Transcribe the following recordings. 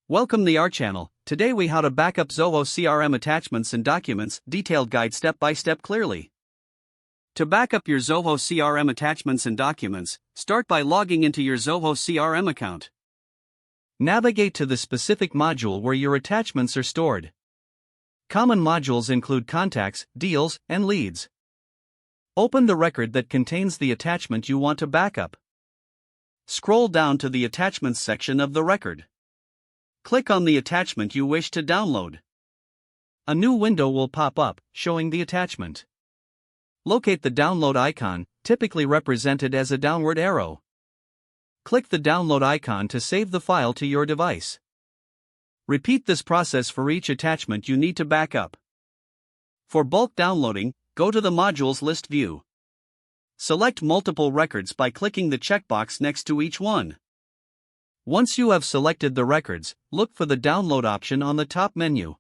Welcome to our channel. Today we how to backup Zoho CRM attachments and documents, detailed guide step by step clearly. To backup your Zoho CRM attachments and documents, start by logging into your Zoho CRM account. Navigate to the specific module where your attachments are stored. Common modules include contacts, deals, and leads. Open the record that contains the attachment you want to backup. Scroll down to the attachments section of the record. Click on the attachment you wish to download. A new window will pop up, showing the attachment. Locate the download icon, typically represented as a downward arrow. Click the download icon to save the file to your device. Repeat this process for each attachment you need to backup. For bulk downloading, go to the Modules list view. Select multiple records by clicking the checkbox next to each one. Once you have selected the records, look for the download option on the top menu.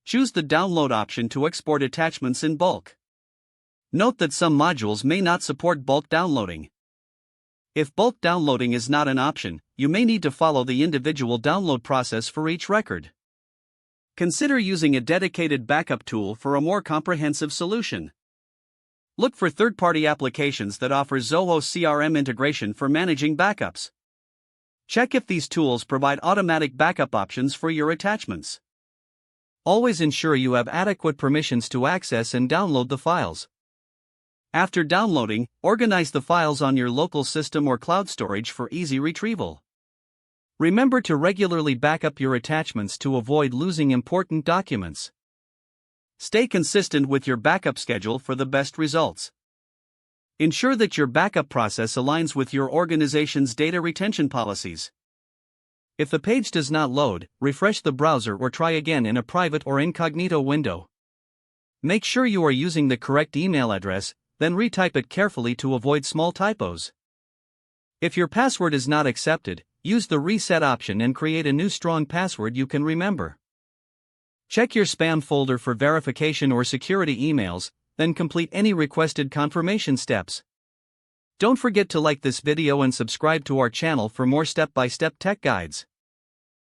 Choose the download option to export attachments in bulk. Note that some modules may not support bulk downloading. If bulk downloading is not an option, you may need to follow the individual download process for each record. Consider using a dedicated backup tool for a more comprehensive solution. Look for third-party applications that offer Zoho CRM integration for managing backups. Check if these tools provide automatic backup options for your attachments. Always ensure you have adequate permissions to access and download the files. After downloading, organize the files on your local system or cloud storage for easy retrieval. Remember to regularly backup your attachments to avoid losing important documents. Stay consistent with your backup schedule for the best results. Ensure that your backup process aligns with your organization's data retention policies. If the page does not load, refresh the browser or try again in a private or incognito window. Make sure you are using the correct email address, then retype it carefully to avoid small typos. If your password is not accepted, use the reset option and create a new strong password you can remember. Check your spam folder for verification or security emails, then complete any requested confirmation steps. Don't forget to like this video and subscribe to our channel for more step-by-step tech guides.